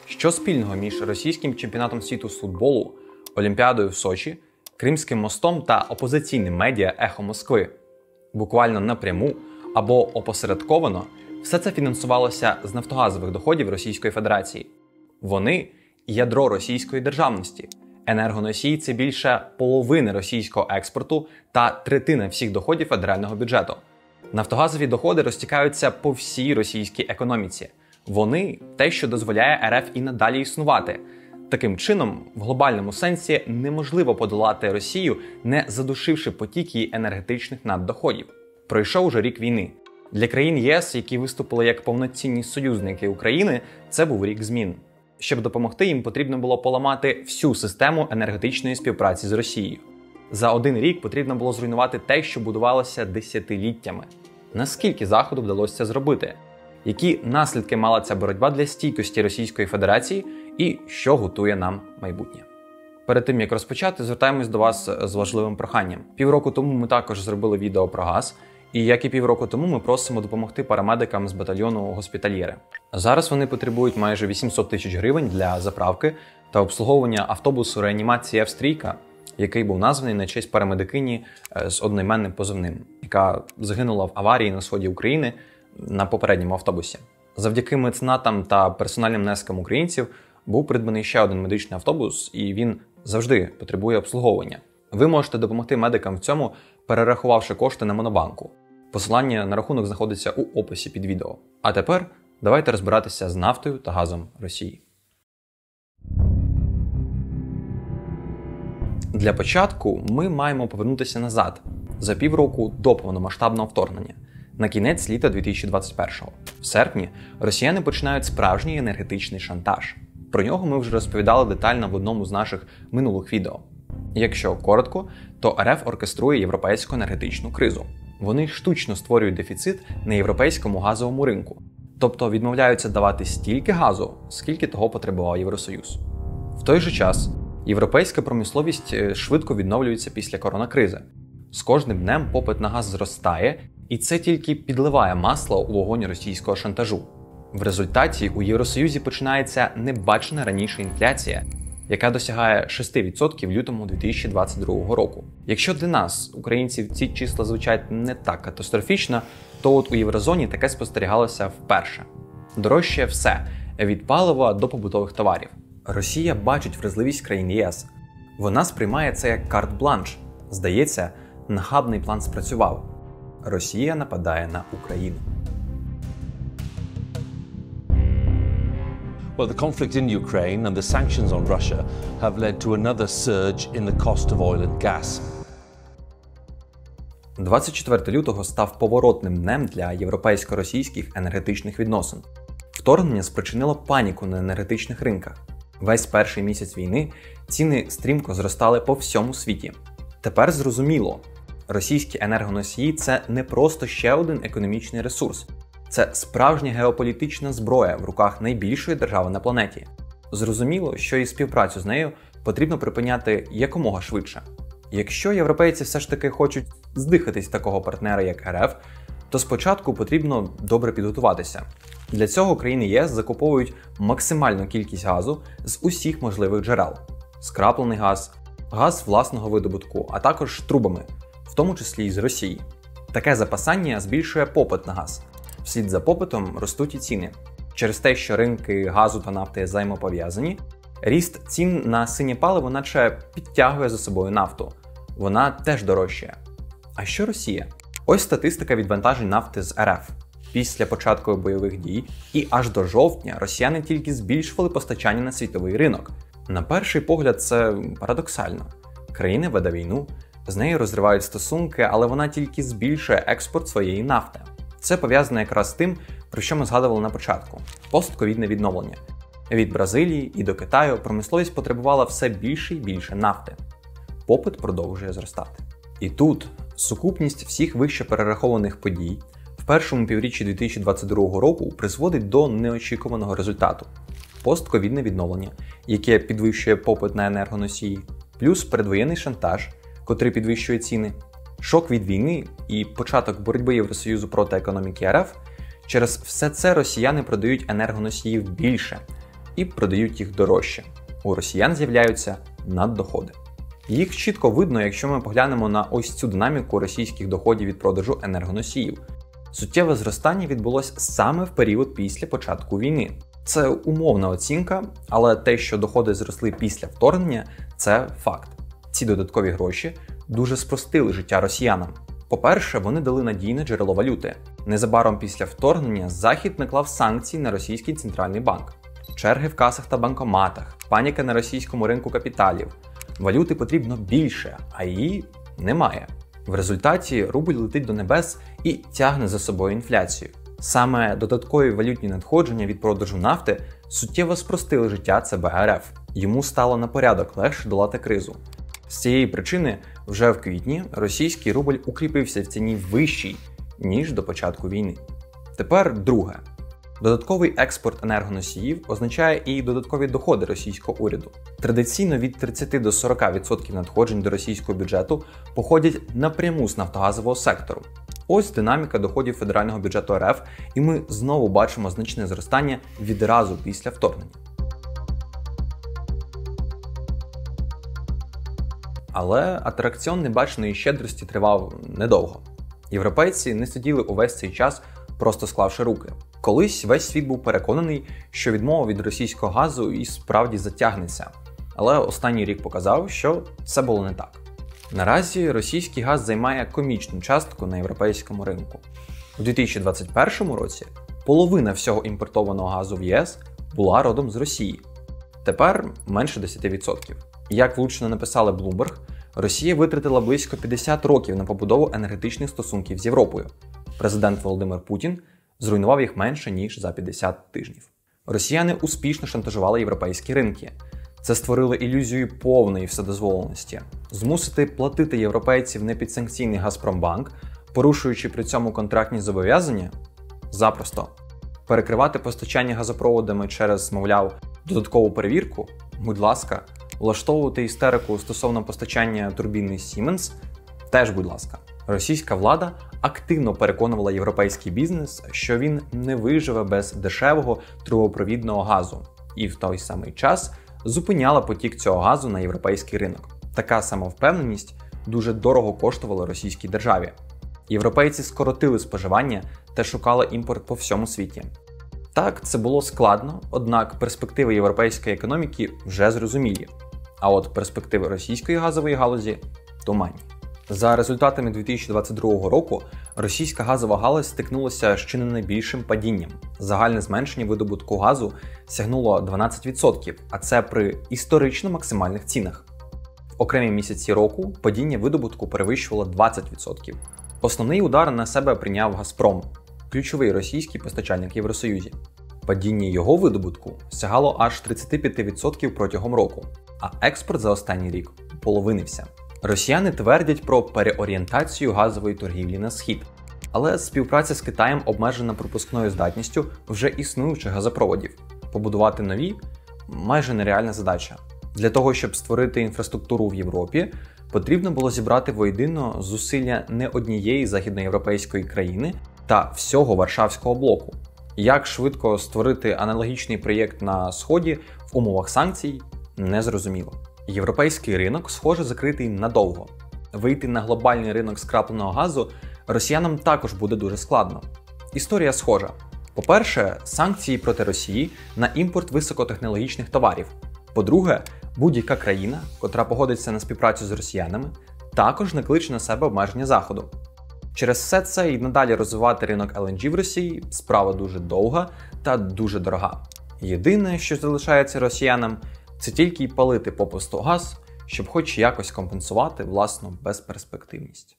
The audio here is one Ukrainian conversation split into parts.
Що спільного між російським чемпіонатом світу з футболу, Олімпіадою в Сочі, Кримським мостом та опозиційним медіа «Ехо Москви»? Буквально напряму або опосередковано все це фінансувалося з нафтогазових доходів Російської Федерації. Вони – ядро російської державності. Енергоносії – це більше половини російського експорту та третина всіх доходів федерального бюджету. Нафтогазові доходи розтікаються по всій російській економіці. Вони – те, що дозволяє РФ і надалі існувати. Таким чином, в глобальному сенсі неможливо подолати Росію, не задушивши потік її енергетичних наддоходів. Пройшов уже рік війни. Для країн ЄС, які виступили як повноцінні союзники України, це був рік змін. Щоб допомогти їм, потрібно було поламати всю систему енергетичної співпраці з Росією. За один рік потрібно було зруйнувати те, що будувалося десятиліттями. Наскільки Заходу вдалося це зробити? Які наслідки мала ця боротьба для стійкості Російської Федерації і що готує нам майбутнє? Перед тим, як розпочати, звертаємось до вас з важливим проханням. Півроку тому ми також зробили відео про газ, і як і півроку тому ми просимо допомогти парамедикам з батальйону «Госпітальєри». Зараз вони потребують майже 800 тисяч гривень для заправки та обслуговування автобусу реанімації «Австрійка», який був названий на честь парамедикині з одноіменним позивним, яка загинула в аварії на сході України на попередньому автобусі. Завдяки меценатам та персональним внескам українців був придбаний ще один медичний автобус, і він завжди потребує обслуговування. Ви можете допомогти медикам в цьому, перерахувавши кошти на Монобанку. Посилання на рахунок знаходиться у описі під відео. А тепер давайте розбиратися з нафтою та газом Росії. Для початку ми маємо повернутися назад, за півроку до повномасштабного вторгнення, на кінець літа 2021-го. В серпні росіяни починають справжній енергетичний шантаж. Про нього ми вже розповідали детально в одному з наших минулих відео. Якщо коротко, то РФ оркеструє європейську енергетичну кризу. Вони штучно створюють дефіцит на європейському газовому ринку, тобто відмовляються давати стільки газу, скільки того потребував Євросоюз. В той же час європейська промисловість швидко відновлюється після коронакризи. З кожним днем попит на газ зростає, і це тільки підливає масло у вогонь російського шантажу. В результаті у Євросоюзі починається небачена раніше інфляція, яка досягає 6% в лютому 2022 року. Якщо для нас, українців, ці числа звучать не так катастрофічно, то от у Єврозоні таке спостерігалося вперше. Дорожчає все – від палива до побутових товарів. Росія бачить вразливість країн ЄС. Вона сприймає це як карт-бланш. Здається, нахабний план спрацював. Росія нападає на Україну. Well, the conflict in Ukraine and the sanctions on Russia have led to another surge in the cost of oil and gas. 24 лютого став поворотним днем для європейсько-російських енергетичних відносин. Вторгнення спричинило паніку на енергетичних ринках. Весь перший місяць війни ціни стрімко зростали по всьому світі. Тепер зрозуміло, російські енергоносії – це не просто ще один економічний ресурс. Це справжня геополітична зброя в руках найбільшої держави на планеті. Зрозуміло, що і співпрацю з нею потрібно припиняти якомога швидше. Якщо європейці все ж таки хочуть здихатись такого партнера, як РФ, то спочатку потрібно добре підготуватися. Для цього країни ЄС закуповують максимальну кількість газу з усіх можливих джерел. Скраплений газ, газ власного видобутку, а також трубами, в тому числі і з Росії. Таке запасання збільшує попит на газ. Вслід за попитом ростуть і ціни. Через те, що ринки газу та нафти взаємопов'язані, ріст цін на синє паливо наче підтягує за собою нафту. Вона теж дорожчає. А що Росія? Ось статистика відвантажень нафти з РФ. Після початку бойових дій і аж до жовтня росіяни тільки збільшували постачання на світовий ринок. На перший погляд це парадоксально. Країна веде війну, з нею розривають стосунки, але вона тільки збільшує експорт своєї нафти. Це пов'язано якраз з тим, про що ми згадували на початку – постковідне відновлення. Від Бразилії і до Китаю промисловість потребувала все більше і більше нафти. Попит продовжує зростати. І тут сукупність всіх вище перерахованих подій в першому півріччі 2022 року призводить до неочікуваного результату. Постковідне відновлення, яке підвищує попит на енергоносії, плюс передвоєнний шантаж, котрий підвищує ціни, шок від війни і початок боротьби Євросоюзу проти економіки РФ, через все це росіяни продають енергоносіїв більше. і продають їх дорожче. У росіян з'являються наддоходи. Їх чітко видно, якщо ми поглянемо на ось цю динаміку російських доходів від продажу енергоносіїв. Суттєве зростання відбулось саме в період після початку війни. Це умовна оцінка, але те, що доходи зросли після вторгнення – це факт. Ці додаткові гроші дуже спростили життя росіянам. По-перше, вони дали надійне джерело валюти. Незабаром після вторгнення Захід наклав санкції на російський центральний банк. Черги в касах та банкоматах, паніка на російському ринку капіталів. Валюти потрібно більше, а її немає. В результаті рубль летить до небес і тягне за собою інфляцію. Саме додаткові валютні надходження від продажу нафти суттєво спростили життя ЦБ РФ. Йому стало на порядок легше долати кризу. З цієї причини вже в квітні російський рубль укріпився в ціні вищій, ніж до початку війни. Тепер друге. Додатковий експорт енергоносіїв означає і додаткові доходи російського уряду. Традиційно від 30 до 40% надходжень до російського бюджету походять напряму з нафтогазового сектору. Ось динаміка доходів федерального бюджету РФ, і ми знову бачимо значне зростання відразу після вторгнення. Але атракціон небаченої щедрості тривав недовго. Європейці не сиділи увесь цей час, просто склавши руки. Колись весь світ був переконаний, що відмова від російського газу і справді затягнеться. Але останній рік показав, що це було не так. Наразі російський газ займає комічну частку на європейському ринку. У 2021 році половина всього імпортованого газу в ЄС була родом з Росії. Тепер менше 10%. Як влучно написали Bloomberg, Росія витратила близько 50 років на побудову енергетичних стосунків з Європою. Президент Володимир Путін зруйнував їх менше, ніж за 50 тижнів. Росіяни успішно шантажували європейські ринки. Це створило ілюзію повної вседозволеності. Змусити платити європейців не підсанкційний Газпромбанк, порушуючи при цьому контрактні зобов'язання? Запросто. Перекривати постачання газопроводами через, мовляв, додаткову перевірку? Будь ласка. Влаштовувати істерику стосовно постачання турбіни Siemens? Теж, будь ласка. Російська влада активно переконувала європейський бізнес, що він не виживе без дешевого трубопровідного газу. І в той самий час зупиняла потік цього газу на європейський ринок. Така самовпевненість дуже дорого коштувала російській державі. Європейці скоротили споживання та шукали імпорт по всьому світі. Так, це було складно, однак перспективи європейської економіки вже зрозумілі. А от перспективи російської газової галузі – туманні. За результатами 2022 року російська газова галузь стикнулася з чи не найбільшим падінням. Загальне зменшення видобутку газу сягнуло 12%, а це при історично максимальних цінах. В окремі місяці року падіння видобутку перевищувало 20%. Основний удар на себе прийняв Газпром, ключовий російський постачальник в Євросоюзі. Падіння його видобутку сягало аж 35% протягом року, а експорт за останній рік половинився. Росіяни твердять про переорієнтацію газової торгівлі на схід, але співпраця з Китаєм обмежена пропускною здатністю вже існуючих газопроводів. Побудувати нові – майже нереальна задача. Для того, щоб створити інфраструктуру в Європі, потрібно було зібрати воєдино зусилля не однієї західноєвропейської країни та всього Варшавського блоку. Як швидко створити аналогічний проєкт на Сході в умовах санкцій – незрозуміло. Європейський ринок, схоже, закритий надовго. Вийти на глобальний ринок скрапленого газу росіянам також буде дуже складно. Історія схожа. По-перше, санкції проти Росії на імпорт високотехнологічних товарів. По-друге, будь-яка країна, котра погодиться на співпрацю з росіянами, також накличе на себе обмеження Заходу. Через все це і надалі розвивати ринок LNG в Росії – справа дуже довга та дуже дорога. Єдине, що залишається росіянам – це тільки й палити попусту газ, щоб хоч якось компенсувати власну безперспективність.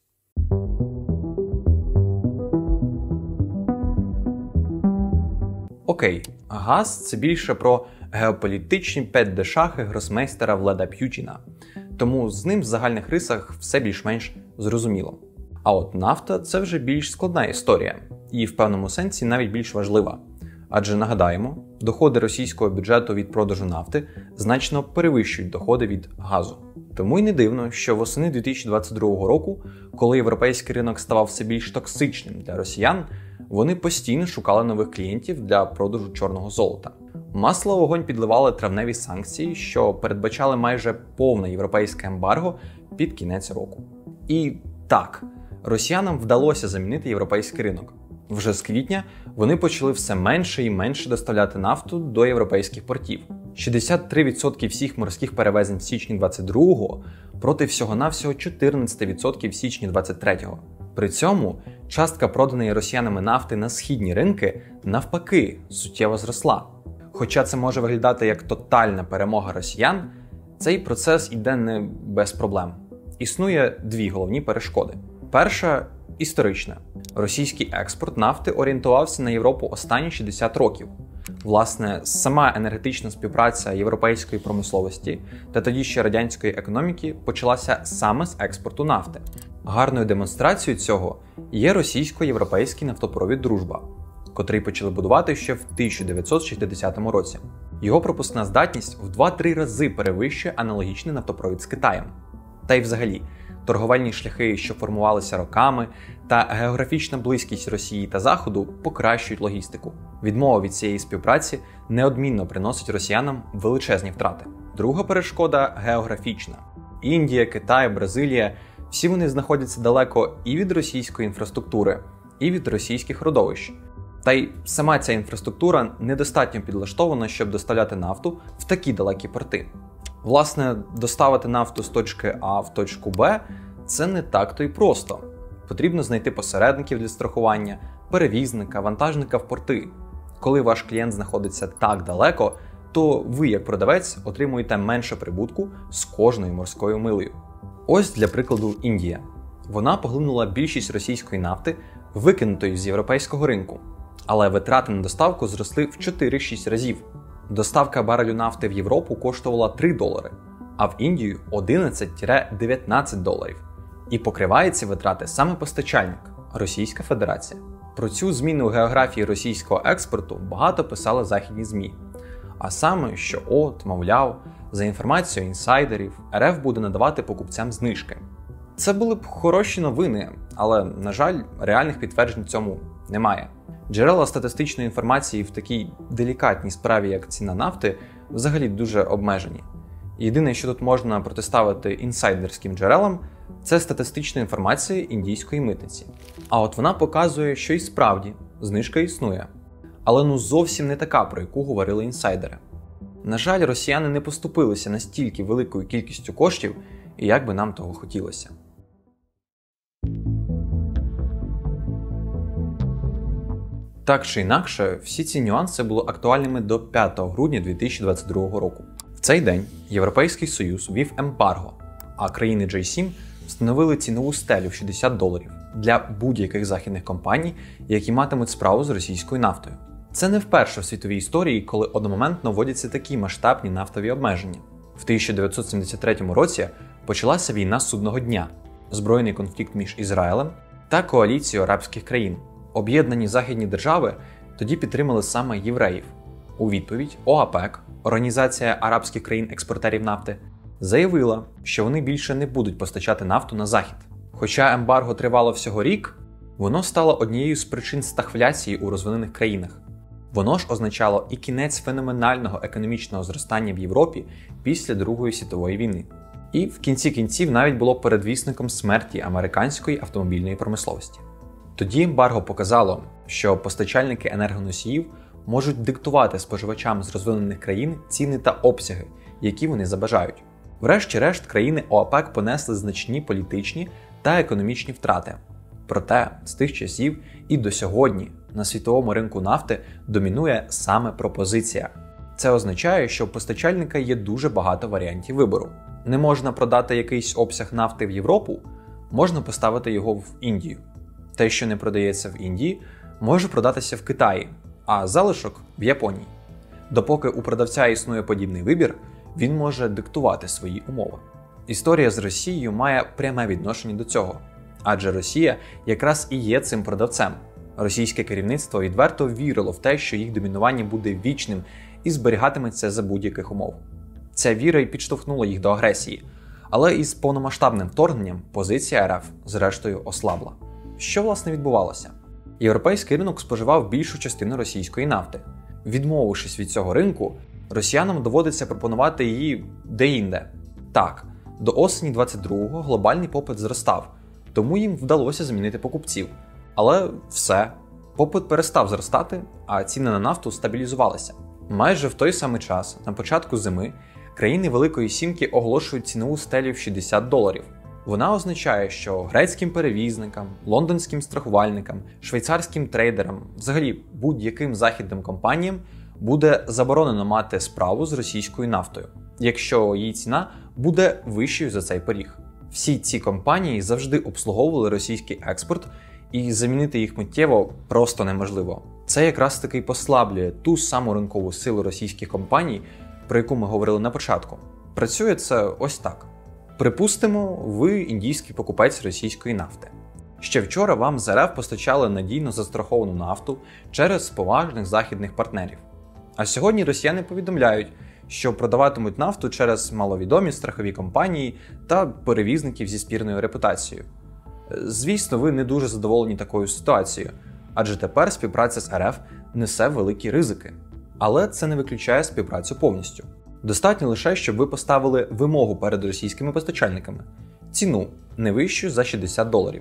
Окей, газ – це більше про геополітичні петдешахи гросмейстера Влада П'ютіна, тому з ним в загальних рисах все більш-менш зрозуміло. А от нафта – це вже більш складна історія, і в певному сенсі навіть більш важлива. Адже, нагадаємо, доходи російського бюджету від продажу нафти значно перевищують доходи від газу. Тому й не дивно, що восени 2022 року, коли європейський ринок ставав все більш токсичним для росіян, вони постійно шукали нових клієнтів для продажу чорного золота. Масло в вогонь підливали травневі санкції, що передбачали майже повне європейське ембарго під кінець року. І так, росіянам вдалося замінити європейський ринок. Вже з квітня вони почали все менше і менше доставляти нафту до європейських портів. 63% всіх морських перевезень в січні 22-го проти всього-навсього 14% в січні 23-го. При цьому частка проданої росіянами нафти на східні ринки навпаки суттєво зросла. Хоча це може виглядати як тотальна перемога росіян, цей процес йде не без проблем. Існує дві головні перешкоди. Перша – історична. Російський експорт нафти орієнтувався на Європу останні 60 років. Власне, сама енергетична співпраця європейської промисловості та тоді ще радянської економіки почалася саме з експорту нафти. Гарною демонстрацією цього є російсько-європейський нафтопровід «Дружба», котрий почали будувати ще в 1960 році. Його пропускна здатність в 2-3 рази перевищує аналогічний нафтопровід з Китаєм. Та й взагалі, торговельні шляхи, що формувалися роками, та географічна близькість Росії та Заходу покращують логістику. Відмова від цієї співпраці неодмінно приносить росіянам величезні втрати. Друга перешкода – географічна. Індія, Китай, Бразилія – всі вони знаходяться далеко і від російської інфраструктури, і від російських родовищ. Та й сама ця інфраструктура недостатньо підлаштована, щоб доставляти нафту в такі далекі порти. Власне, доставити нафту з точки А в точку Б – це не так-то й просто. Потрібно знайти посередників для страхування, перевізника, вантажника в порти. Коли ваш клієнт знаходиться так далеко, то ви, як продавець, отримуєте менше прибутку з кожною морською милею. Ось для прикладу Індія. Вона поглинула більшість російської нафти, викинутої з європейського ринку. Але витрати на доставку зросли в 4-6 разів. Доставка барелю нафти в Європу коштувала $3, а в Індію – $11-19. І покриває ці витрати саме постачальник – Російська Федерація. Про цю зміну географії російського експорту багато писали західні ЗМІ. А саме, що мовляв, за інформацією інсайдерів, РФ буде надавати покупцям знижки. Це були б хороші новини, але, на жаль, реальних підтверджень цьому немає. Джерела статистичної інформації в такій делікатній справі, як ціна нафти, взагалі дуже обмежені. Єдине, що тут можна протиставити інсайдерським джерелам, це статистична інформація індійської митниці. А от вона показує, що і справді знижка існує. Але зовсім не така, про яку говорили інсайдери. На жаль, росіяни не поступилися настільки великою кількістю коштів, як би нам того хотілося. Так чи інакше, всі ці нюанси були актуальними до 5 грудня 2022 року. В цей день Європейський Союз ввів ембарго, а країни G7 встановили цінову стелю в $60 для будь-яких західних компаній, які матимуть справу з російською нафтою. Це не вперше в світовій історії, коли одномоментно вводяться такі масштабні нафтові обмеження. В 1973 році почалася війна судного дня, збройний конфлікт між Ізраїлем та коаліцією арабських країн. Об'єднані західні держави тоді підтримали саме євреїв. У відповідь ОАПЕК, Організація арабських країн-експортерів нафти, заявила, що вони більше не будуть постачати нафту на Захід. Хоча ембарго тривало всього рік, воно стало однією з причин стагфляції у розвинених країнах. Воно ж означало і кінець феноменального економічного зростання в Європі після Другої світової війни. І в кінці кінців навіть було передвісником смерті американської автомобільної промисловості. Тоді ембарго показало, що постачальники енергоносіїв можуть диктувати споживачам з розвинених країн ціни та обсяги, які вони забажають. Врешті-решт, країни ОАПЕК понесли значні політичні та економічні втрати. Проте, з тих часів і до сьогодні на світовому ринку нафти домінує саме пропозиція. Це означає, що у постачальника є дуже багато варіантів вибору. Не можна продати якийсь обсяг нафти в Європу, можна поставити його в Індію. Те, що не продається в Індії, може продатися в Китаї, а залишок – в Японії. Допоки у продавця існує подібний вибір, він може диктувати свої умови. Історія з Росією має пряме відношення до цього, адже Росія якраз і є цим продавцем. Російське керівництво відверто вірило в те, що їх домінування буде вічним і зберігатиметься за будь-яких умов. Ця віра й підштовхнула їх до агресії, але із повномасштабним вторгненням позиція РФ зрештою ослабла. Що, власне, відбувалося? Європейський ринок споживав більшу частину російської нафти. Відмовившись від цього ринку, росіянам доводиться пропонувати її де-інде. Так, до осені 22-го глобальний попит зростав, тому їм вдалося змінити покупців. Але все, попит перестав зростати, а ціни на нафту стабілізувалися. Майже в той самий час, на початку зими, країни Великої Сімки оголошують цінову стелю в $60. Вона означає, що грецьким перевізникам, лондонським страхувальникам, швейцарським трейдерам, взагалі будь-яким західним компаніям буде заборонено мати справу з російською нафтою, якщо її ціна буде вищою за цей поріг. Всі ці компанії завжди обслуговували російський експорт, і замінити їх миттєво просто неможливо. Це якраз таки послаблює ту саму ринкову силу російських компаній, про яку ми говорили на початку. Працює це ось так. Припустимо, ви індійський покупець російської нафти. Ще вчора вам з РФ постачали надійно застраховану нафту через поважних західних партнерів. А сьогодні росіяни повідомляють, що продаватимуть нафту через маловідомі страхові компанії та перевізників зі спірною репутацією. Звісно, ви не дуже задоволені такою ситуацією, адже тепер співпраця з РФ несе великі ризики. Але це не виключає співпрацю повністю. Достатньо лише, щоб ви поставили вимогу перед російськими постачальниками – ціну не вищу за $60.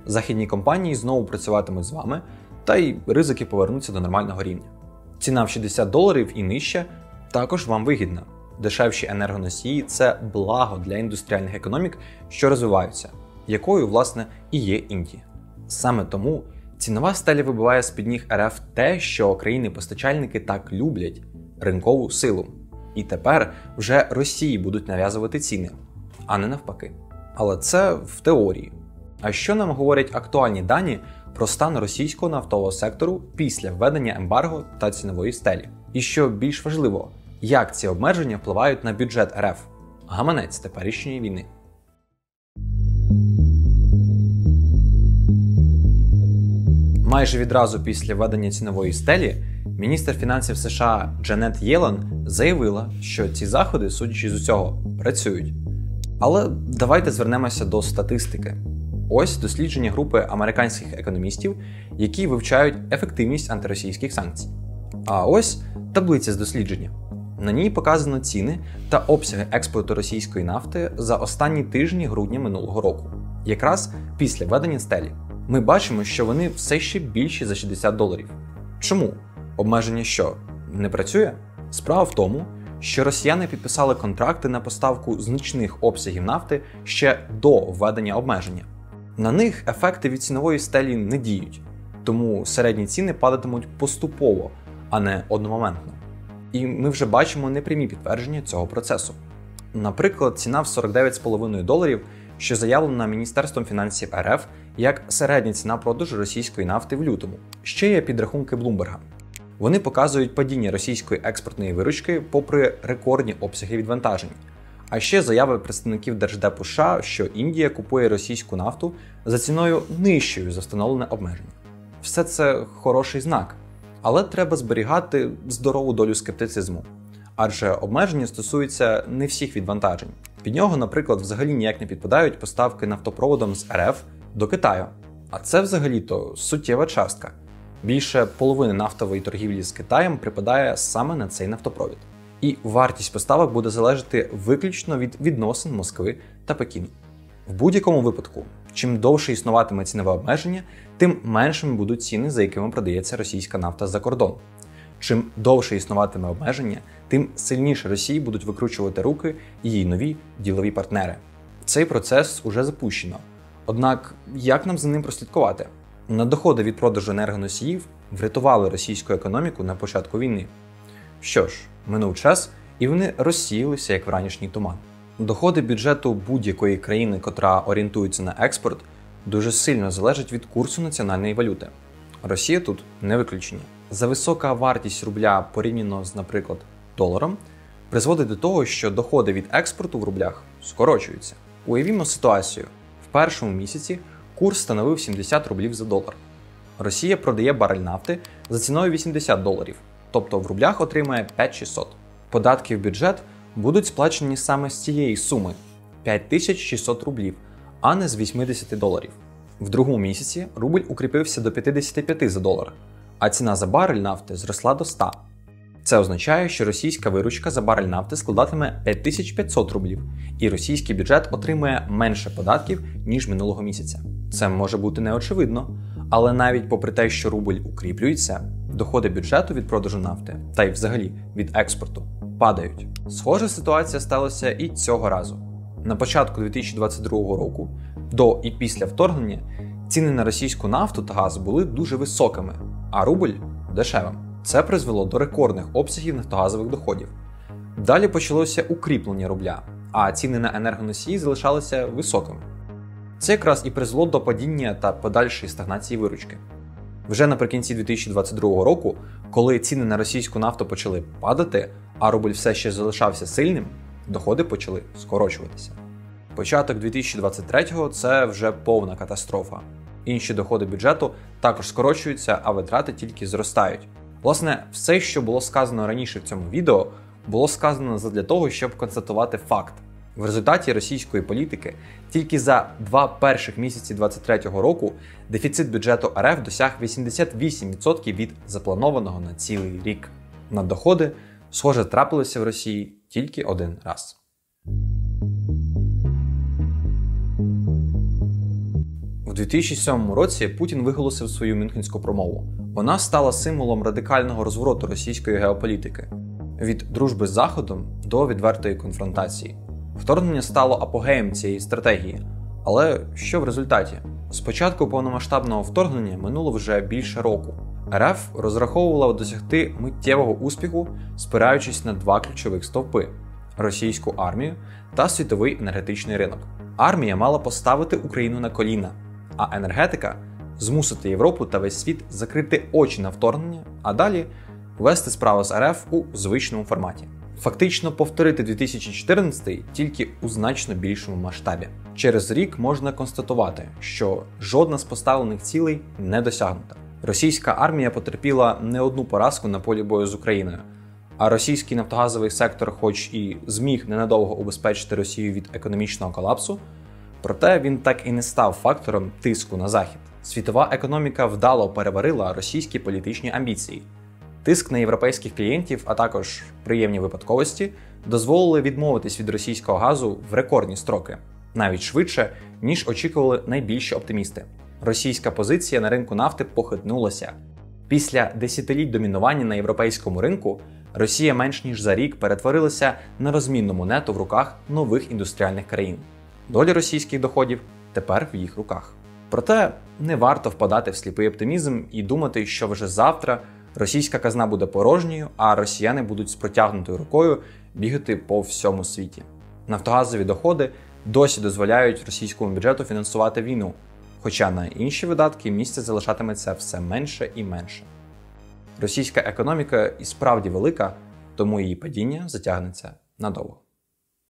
Західні компанії знову працюватимуть з вами, та й ризики повернуться до нормального рівня. Ціна в $60 і нижче також вам вигідна. Дешевші енергоносії – це благо для індустріальних економік, що розвиваються, якою, власне, і є Індія. Саме тому цінова стеля вибиває з-під ніг РФ те, що країни-постачальники так люблять – ринкову силу. І тепер вже Росії будуть нав'язувати ціни, а не навпаки. Але це в теорії. А що нам говорять актуальні дані про стан російського нафтового сектору після введення ембарго та цінової стелі? І що більш важливо, як ці обмеження впливають на бюджет РФ, гаманець теперішньої війни? Майже відразу після введення цінової стелі міністр фінансів США Джанет Єлен заявила, що ці заходи, судячи з усього, працюють. Але давайте звернемося до статистики. Ось дослідження групи американських економістів, які вивчають ефективність антиросійських санкцій. А ось таблиця з дослідження. На ній показано ціни та обсяги експорту російської нафти за останні тижні грудня минулого року, якраз після введення стелі. Ми бачимо, що вони все ще більші за $60. Чому? Обмеження що, не працює? Справа в тому, що росіяни підписали контракти на поставку значних обсягів нафти ще до введення обмеження. На них ефекти від цінової стелі не діють, тому середні ціни падатимуть поступово, а не одномоментно. І ми вже бачимо непрямі підтвердження цього процесу. Наприклад, ціна в $49,5, що заявлена Міністерством фінансів РФ як середня ціна продажу російської нафти в лютому. Ще є підрахунки Блумберга. Вони показують падіння російської експортної виручки попри рекордні обсяги відвантажень. А ще заяви представників Держдепу США, що Індія купує російську нафту за ціною нижчою за встановлене обмеження. Все це хороший знак, але треба зберігати здорову долю скептицизму. Адже обмеження стосуються не всіх відвантажень. Під нього, наприклад, взагалі ніяк не підпадають поставки нафтопроводом з РФ до Китаю. А це взагалі-то суттєва частка. Більше половини нафтової торгівлі з Китаєм припадає саме на цей нафтопровід. І вартість поставок буде залежати виключно від відносин Москви та Пекіну. В будь-якому випадку, чим довше існуватиме цінове обмеження, тим меншими будуть ціни, за якими продається російська нафта за кордон. Чим довше існуватиме обмеження, тим сильніше Росії будуть викручувати руки її нові ділові партнери. Цей процес уже запущено. Однак, як нам за ним прослідкувати? Наддоходи від продажу енергоносіїв врятували російську економіку на початку війни. Що ж, минув час, і вони розсіялися як вранішній туман. Доходи бюджету будь-якої країни, котра орієнтується на експорт, дуже сильно залежать від курсу національної валюти. Росія тут не виключення. Зависока вартість рубля порівняно з, наприклад, доларом, призводить до того, що доходи від експорту в рублях скорочуються. Уявімо ситуацію. В першому місяці курс становив 70 рублів за долар. Росія продає барель нафти за ціною $80, тобто в рублях отримає 5600. Податки в бюджет будуть сплачені саме з цієї суми – 5600 рублів, а не з $80. В другому місяці рубль укріпився до 55 за долар, а ціна за барель нафти зросла до 100. Це означає, що російська виручка за барель нафти складатиме 5500 рублів, і російський бюджет отримує менше податків, ніж минулого місяця. Це може бути неочевидно, але навіть попри те, що рубль укріплюється, доходи бюджету від продажу нафти, та й взагалі від експорту, падають. Схожа ситуація сталася і цього разу. На початку 2022 року, до і після вторгнення, ціни на російську нафту та газ були дуже високими, а рубль – дешевим. Це призвело до рекордних обсягів нафтогазових доходів. Далі почалося укріплення рубля, а ціни на енергоносії залишалися високими. Це якраз і призвело до падіння та подальшої стагнації виручки. Вже наприкінці 2022 року, коли ціни на російську нафту почали падати, а рубль все ще залишався сильним, доходи почали скорочуватися. Початок 2023-го – це вже повна катастрофа. Інші доходи бюджету також скорочуються, а витрати тільки зростають. Власне, все, що було сказано раніше в цьому відео, було сказано задля того, щоб констатувати факт. В результаті російської політики тільки за 2 перших місяці 2023 року дефіцит бюджету РФ досяг 88% від запланованого на цілий рік. Наддоходи, схоже, трапилися в Росії тільки один раз. У 2007 році Путін виголосив свою мюнхенську промову. Вона стала символом радикального розвороту російської геополітики. Від дружби з Заходом до відвертої конфронтації. Вторгнення стало апогеєм цієї стратегії. Але що в результаті? З початку повномасштабного вторгнення минуло вже більше року. РФ розраховувала досягти миттєвого успіху, спираючись на 2 ключових стовпи – російську армію та світовий енергетичний ринок. Армія мала поставити Україну на коліна, а енергетика – змусити Європу та весь світ закрити очі на вторгнення, а далі вести справу з РФ у звичному форматі. Фактично повторити 2014 тільки у значно більшому масштабі. Через рік можна констатувати, що жодна з поставлених цілей не досягнута. Російська армія потерпіла не одну поразку на полі бою з Україною, а російський нафтогазовий сектор хоч і зміг ненадовго убезпечити Росію від економічного колапсу, проте він так і не став фактором тиску на Захід. Світова економіка вдало переварила російські політичні амбіції. Тиск на європейських клієнтів, а також приємні випадковості, дозволили відмовитись від російського газу в рекордні строки, навіть швидше, ніж очікували найбільші оптимісти. Російська позиція на ринку нафти похитнулася. Після десятиліть домінування на європейському ринку Росія менш ніж за рік перетворилася на розмінну монету в руках нових індустріальних країн. Доля російських доходів тепер в їх руках. Проте не варто впадати в сліпий оптимізм і думати, що вже завтра російська казна буде порожньою, а росіяни будуть з протягнутою рукою бігати по всьому світі. Нафтогазові доходи досі дозволяють російському бюджету фінансувати війну, хоча на інші видатки місця залишатиметься все менше і менше. Російська економіка і справді велика, тому її падіння затягнеться надовго.